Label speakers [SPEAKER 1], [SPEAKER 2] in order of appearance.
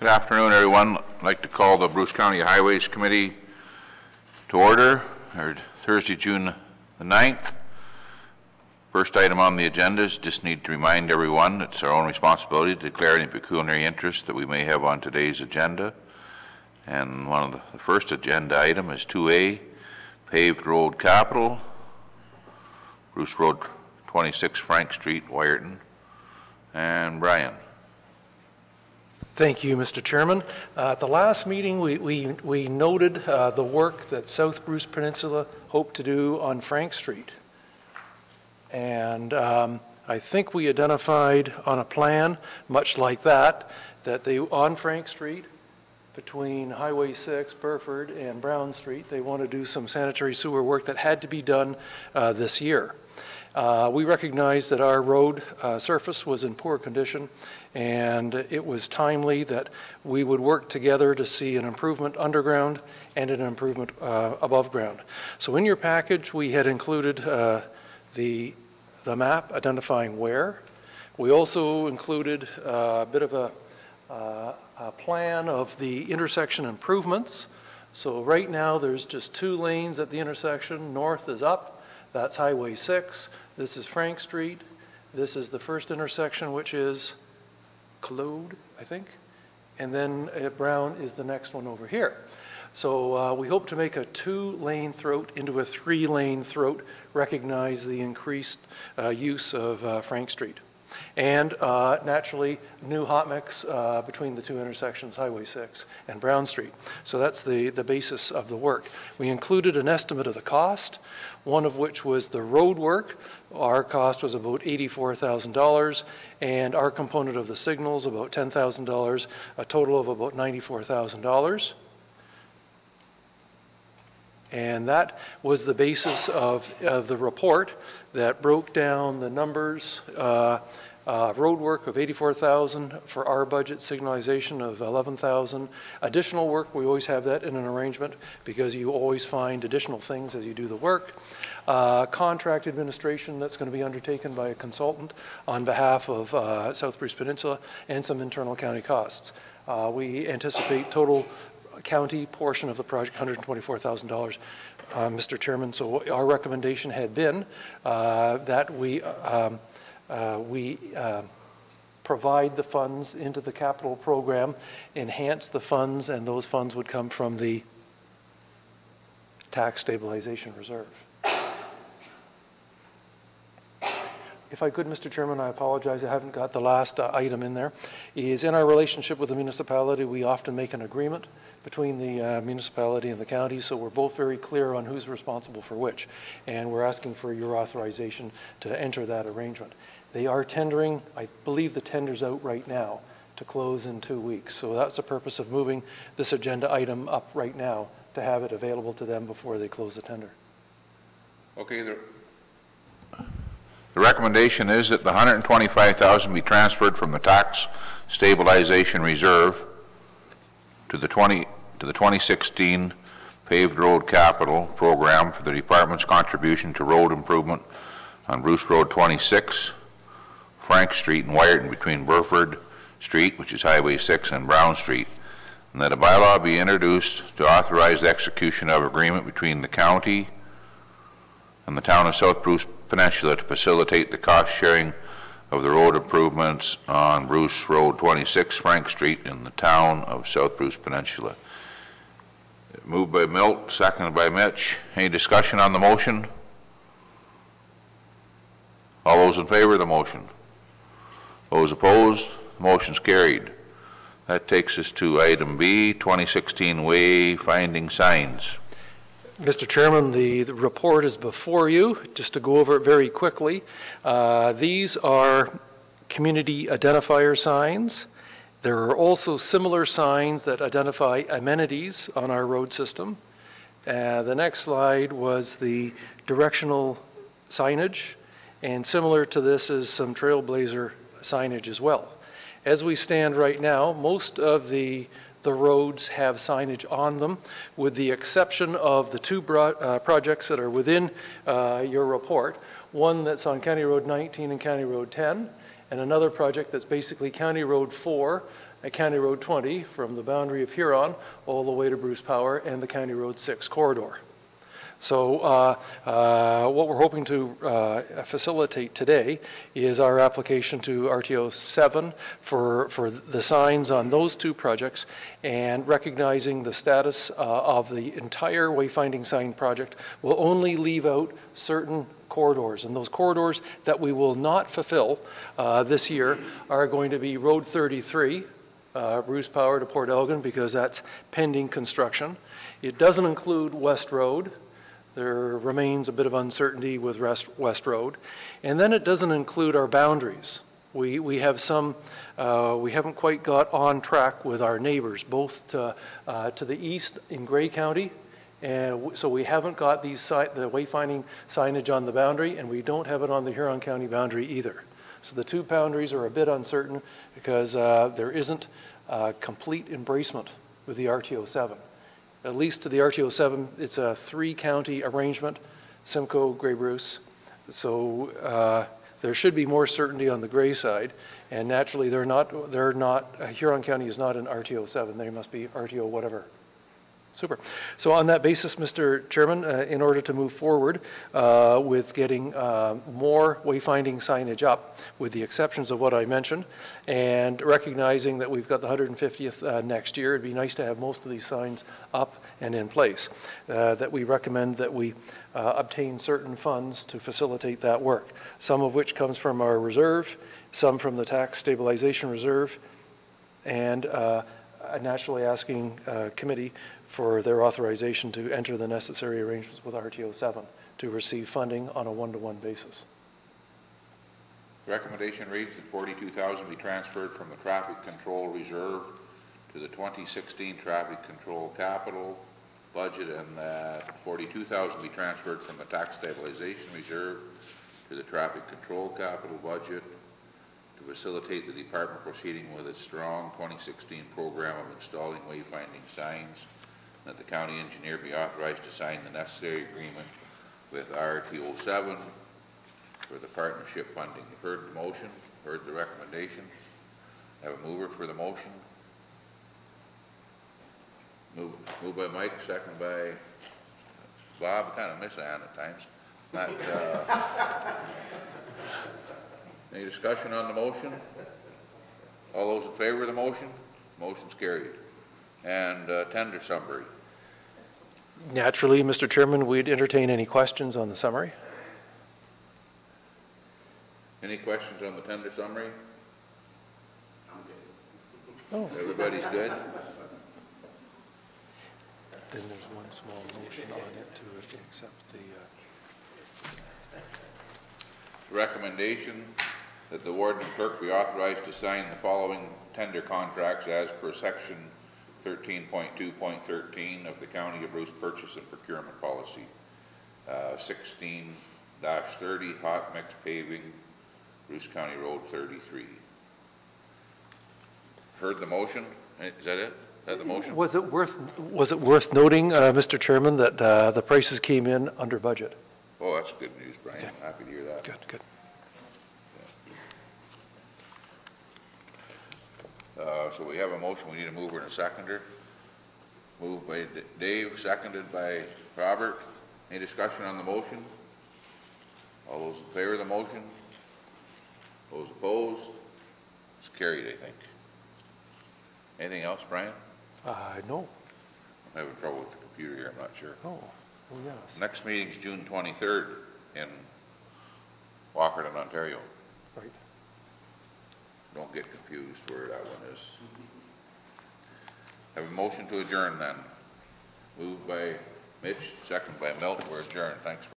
[SPEAKER 1] Good afternoon, everyone. I'd like to call the Bruce County Highways Committee to order, Thursday, June the 9th. First item on the agenda is just need to remind everyone it's our own responsibility to declare any pecuniary interest that we may have on today's agenda. And one of the first agenda item is 2A, paved road capital, Bruce Road 26, Frank Street, Wyerton. And Brian.
[SPEAKER 2] Thank you, Mr. Chairman. At the last meeting, we noted the work that South Bruce Peninsula hoped to do on Frank Street. And I think we identified on a plan, much like that they, on Frank Street, between Highway 6, Burford, and Brown Street, they want to do some sanitary sewer work that had to be done this year. We recognized that our road surface was in poor condition, and it was timely that we would work together to see an improvement underground and an improvement above ground. So in your package, we had included the map identifying where. We also included a bit of a plan of the intersection improvements. So right now, there's just 2 lanes at the intersection. North is up. That's Highway 6. This is Frank Street. This is the first intersection, which is Claude, I think. And then Brown is the next one over here. So we hope to make a 2-lane throat into a 3-lane throat, recognize the increased use of Frank Street. And naturally, new hot mix between the 2 intersections, Highway 6 and Brown Street. So that's the basis of the work. We included an estimate of the cost, one of which was the road work. Our cost was about $84,000, and our component of the signals about $10,000, a total of about $94,000. And that was the basis of the report that broke down the numbers, road work of $84,000 for our budget, signalization of $11,000. Additional work, we always have that in an arrangement because you always find additional things as you do the work. Contract administration that's going to be undertaken by a consultant on behalf of South Bruce Peninsula, and some internal county costs. We anticipate total county portion of the project, $124,000, Mr. Chairman. So our recommendation had been that we provide the funds into the capital program, enhance the funds, and those funds would come from the tax stabilization reserve. If I could, Mr. Chairman, I apologize, I haven't got the last item in there, is in our relationship with the municipality, we often make an agreement between the municipality and the county, so we're both very clear on who's responsible for which. And we're asking for your authorization to enter that arrangement. They are tendering, I believe the tender's out right now, to close in 2 weeks. So that's the purpose of moving this agenda item up right now, to have it available to them before they close the tender.
[SPEAKER 1] Okay, the recommendation is that the $125,000 be transferred from the tax stabilization reserve to the 2016 paved road capital program for the department's contribution to road improvement on Bruce Road 26, Frank Street, and Wyerton between Burford Street, which is Highway 6, and Brown Street, and that a bylaw be introduced to authorize the execution of agreement between the county and the town of South Bruce Peninsula to facilitate the cost sharing of the road improvements on Bruce Road 26, Frank Street, in the town of South Bruce Peninsula. Moved by Milt, seconded by Mitch. Any discussion on the motion? All those in favor of the motion? Those opposed? The motion's carried. That takes us to item B, 2016 wayfinding signs.
[SPEAKER 2] Mr. Chairman, the report is before you. Just to go over it very quickly, these are community identifier signs. There are also similar signs that identify amenities on our road system. The next slide was the directional signage, and similar to this is some trailblazer signage as well. As we stand right now, most of the roads have signage on them, with the exception of the 2 projects that are within your report. One that's on County Road 19 and County Road 10, and another project that's basically County Road 4 at County Road 20 from the boundary of Huron all the way to Bruce Power and the County Road 6 corridor. So what we're hoping to facilitate today is our application to RTO 7 for the signs on those two projects, and recognizing the status of the entire wayfinding sign project will only leave out certain corridors, and those corridors that we will not fulfill this year are going to be Road 33, Bruce Power to Port Elgin, because that's pending construction. It doesn't include West Road. There remains a bit of uncertainty with West Road. And then it doesn't include our boundaries. We have some, we haven't quite got on track with our neighbors, both to the east in Grey County, and so we haven't got the wayfinding signage on the boundary, and we don't have it on the Huron County boundary either. So the two boundaries are a bit uncertain because there isn't complete embracement with the RTO 7. At least to the RTO 7, it's a 3-county arrangement, Simcoe, Grey Bruce. So there should be more certainty on the Grey side, and naturally Huron County is not an RTO 7. They must be RTO whatever. Super. So on that basis, Mr. Chairman, in order to move forward with getting more wayfinding signage up, with the exceptions of what I mentioned, and recognizing that we've got the 150th next year, it'd be nice to have most of these signs up and in place, that we recommend that we obtain certain funds to facilitate that work, some of which comes from our reserve, some from the tax stabilization reserve, and naturally asking committee for their authorization to enter the necessary arrangements with RTO 7 to receive funding on a one-to-one basis.
[SPEAKER 1] The recommendation reads that $42,000 be transferred from the traffic control reserve to the 2016 traffic control capital budget, and that $42,000 be transferred from the tax stabilization reserve to the traffic control capital budget to facilitate the department proceeding with its strong 2016 program of installing wayfinding signs, that the county engineer be authorized to sign the necessary agreement with RTO 7 for the partnership funding. You've heard the motion, heard the recommendation. Have a mover for the motion. Moved by Mike, second by Bob. Kind of miss Ann at times. Any discussion on the motion? All those in favor of the motion? Motion's carried. And tender summary.
[SPEAKER 2] Naturally, Mr. Chairman, we'd entertain any questions on the summary.
[SPEAKER 1] Any questions on the tender summary?
[SPEAKER 3] I'm good.
[SPEAKER 2] Oh. Everybody's good? Then there's one small motion on it to accept the
[SPEAKER 1] recommendation that the warden and clerk be authorized to sign the following tender contracts as per section 13.2.13 of the County of Bruce Purchase and Procurement Policy. 16-30 hot mix paving, Bruce County Road 33. Heard the motion? Is that it? Is that the motion?
[SPEAKER 2] Was it worth noting, Mr. Chairman, that the prices came in under budget?
[SPEAKER 1] Oh, that's good news, Brian.
[SPEAKER 2] Okay.
[SPEAKER 1] Happy to hear that.
[SPEAKER 2] Good, good.
[SPEAKER 1] So we have a motion. We need a mover and a seconder. Moved by Dave, seconded by Robert. Any discussion on the motion? All those in favor of the motion? Those opposed? It's carried, I think. Anything else, Brian?
[SPEAKER 2] No.
[SPEAKER 1] I'm having trouble with the computer here. I'm not sure.
[SPEAKER 2] Oh yes.
[SPEAKER 1] Next meeting's June 23rd in Walkerton, Ontario.
[SPEAKER 2] Right.
[SPEAKER 1] Don't get confused where that one is. Have a motion to adjourn then. Moved by Mitch, second by Milt. We're adjourned. Thanks.